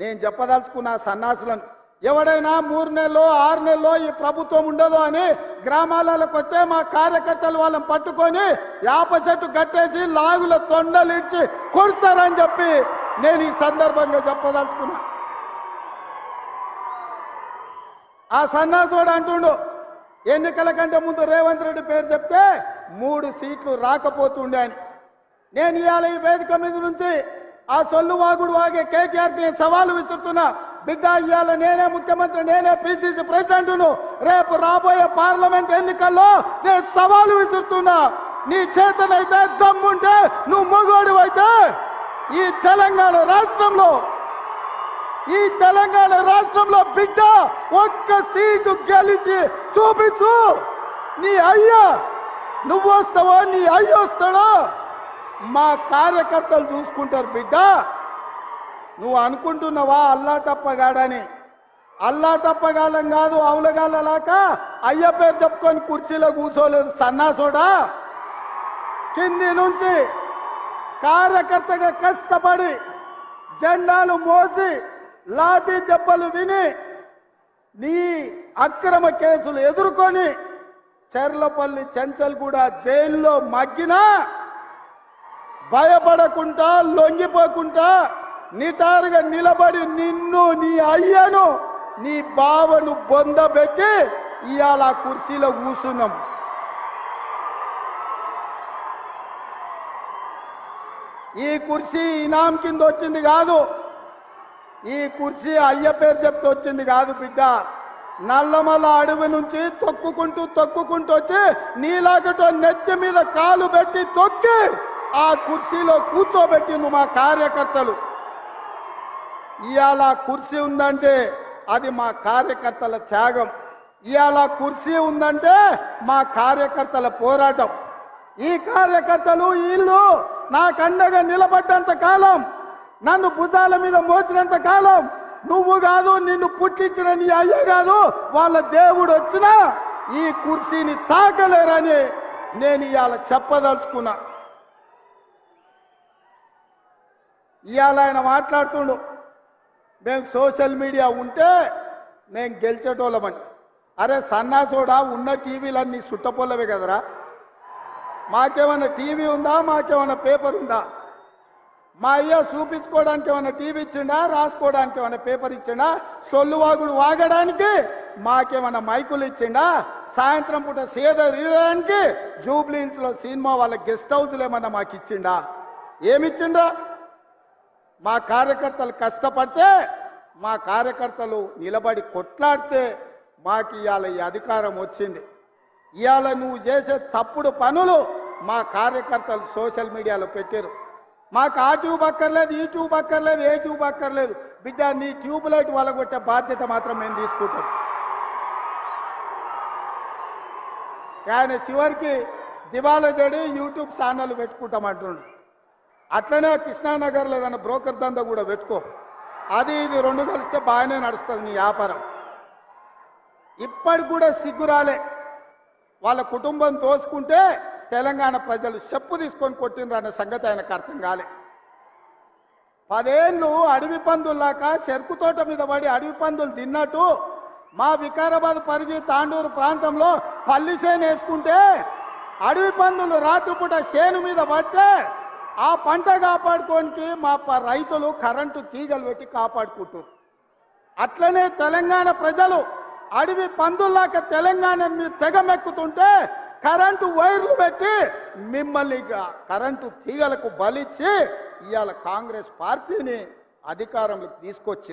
నేను చెప్పదలుచుకున్న సన్నాసులను ఎవడైనా 3 నెలల్లో 6 నెలల్లో ఈ ప్రభుత్వం ఉండదు అని గ్రామాలకు వచ్చే మా కార్యకర్తలు వాళ్ళని పట్టుకొని యాప చెట్టు కట్టేసి లాగుల తొండలిడ్చి కొడతారని చెప్పి నేను ఈ సందర్భంగా చెప్పదలుచుకున్నా. ఆ సన్నాసుడు అంటుండు ఎన్నికల కంటే ముందు రేవంత్ రెడ్డి పేరు చెప్తే 3 సీట్లు రాకపోతుండే అని. నేను ఇవాళ ఈ వేదిక మీద నుంచి ఆ సొల్లు వాగుడు వాగే కేటీఆర్కి నేను సవాలు విసురుతున్నా. బిడ్డ, ఇవాళ నేనే ముఖ్యమంత్రి, నేనే పిసిసి ప్రెసిడెంట్ను. రేపు రాబోయే పార్లమెంట్ ఎన్నికల్లో నేను సవాలు విసురుతున్నా. నీ చేతనైతే దమ్ముంటే నువ్వు మొగోడు అయితే ఈ తెలంగాణ రాష్ట్రంలో బిడ్డ ఒక్క సీటు గెలిచి చూపించు. నీ అయ్యా నువ్వు వస్తావో నీ అయ్య వస్తాడో మా కార్యకర్తలు చూసుకుంటారు. బిడ్డ, నువ్వు అనుకుంటున్నావా అల్లా తప్పగాడని? అల్లా తప్పగాలం కాదు, అవులగాలలాక అయ్య పేరు చెప్పుకొని కుర్చీలో కూర్చోలేదు సన్నాసోడా. కింది నుంచి కార్యకర్తగా కష్టపడి జెండాలు మోసి లాఠీ దెబ్బలు తిని నీ అక్రమ కేసులు ఎదుర్కొని చెర్లపల్లి చెంచల్గూడ జైల్లో మగ్గినా భయపడకుండా లొంగిపోకుండా నిటారుగా నిలబడి నిన్ను, నీ అయ్యను, నీ బావను బొందబెట్టి ఇవాళ కుర్చీలో కూర్చున్నాం. ఈ కుర్చీ ఇనాం కింద వచ్చింది కాదు, ఈ కుర్చీ అయ్య పేరు చెప్తే వచ్చింది కాదు బిడ్డ. నల్లమల్ల అడవి నుంచి తొక్కుకుంటూ వచ్చి నీలాగటో నెత్తి మీద కాలు పెట్టి తొక్కి ఆ కుర్చీలో కూర్చోబెట్టిండు మా కార్యకర్తలు. ఇవాళ కుర్చీ ఉందంటే అది మా కార్యకర్తల త్యాగం. ఇవాళ కుర్చీ ఉందంటే మా కార్యకర్తల పోరాటం. ఈ కార్యకర్తలు వీళ్ళు నాకు అండగా నిలబడ్డంత కాలం, నన్ను భుజాల మీద మోసినంత కాలం, నువ్వు కాదు నిన్ను పుట్టించిన నీ అయ్య కాదు వాళ్ళ దేవుడు వచ్చినా ఈ కుర్చీని తాకలేరని నేను ఇవాళ చెప్పదలుచుకున్నా. ఇవాళ ఆయన మాట్లాడుతుండు మేము సోషల్ మీడియా ఉంటే మేము గెలిచేటోళ్ళమని. అరే సన్నాసోడా, ఉన్న టీవీలన్నీ సుట్టపొల్లవే కదరా. మాకేమన్నా టీవీ ఉందా? మాకేమన్నా పేపర్ ఉందా? మా అయ్య చూపించుకోవడానికి ఏమన్నా టీవీ ఇచ్చిండా? రాసుకోవడానికి ఏమన్నా పేపర్ ఇచ్చిండా? సొల్లు వాగుడు వాగడానికి మాకేమన్నా మైకులు ఇచ్చిండా? సాయంత్రం పూట సేద రీయడానికి జూబ్లీహిల్స్లో సినిమా వాళ్ళ గెస్ట్ హౌస్లు ఏమన్నా మాకు ఇచ్చిండా? ఏమిచ్చిండా? మా కార్యకర్తలు కష్టపడితే, మా కార్యకర్తలు నిలబడి కొట్లాడితే మాకు ఇవాళ ఈ అధికారం వచ్చింది. ఇవాళ నువ్వు చేసే తప్పుడు పనులు మా కార్యకర్తలు సోషల్ మీడియాలో పెట్టారు. మాకు ఆ ట్యూబ్ అక్కర్లేదు, ఈ ట్యూబ్ అక్కర్లేదు, ఏ ట్యూబ్ అక్కర్లేదు. బిడ్డ, నీ ట్యూబ్ లైట్ వలగొట్టే బాధ్యత మాత్రం మేము తీసుకుంటాం. ఆయన చివరికి దివాలా చెడి యూట్యూబ్ ఛానల్ పెట్టుకుంటామంటుండు. అట్లనే కృష్ణానగర్లో ఏదైనా బ్రోకర్ దందా కూడా పెట్టుకో. అది ఇది 2 కలిస్తే బాగానే నడుస్తుంది నీ వ్యాపారం. ఇప్పటికి కూడా సిగ్గురాలే. వాళ్ళ కుటుంబం తోసుకుంటే తెలంగాణ ప్రజలు చెప్పు తీసుకొని కొట్టినరు అనే సంగతి ఆయనకు అర్థం కాలే. 10 ఏళ్ళు అడవి పందుల్లాక చెరుకు తోట మీద పడి అడవి పందులు తిన్నట్టు మా వికారాబాద్ పరిధి తాండూరు ప్రాంతంలో పల్లి చేను వేసుకుంటే అడవి పందులు రాత్రిపూట చేను మీద పడితే ఆ పంట కాపాడుకోనికి మా రైతులు కరెంటు తీగలు పెట్టి కాపాడుకుంటారు. అట్లనే తెలంగాణ ప్రజలు అడవి పందుల్లాక తెలంగాణ మీరు తెగమెక్కుతుంటే కరెంటు వైర్లు పెట్టి మిమ్మల్ని కరెంటు తీగలకు బలిచ్చి ఇవాళ కాంగ్రెస్ పార్టీని అధికారంలోకి తీసుకొచ్చారు.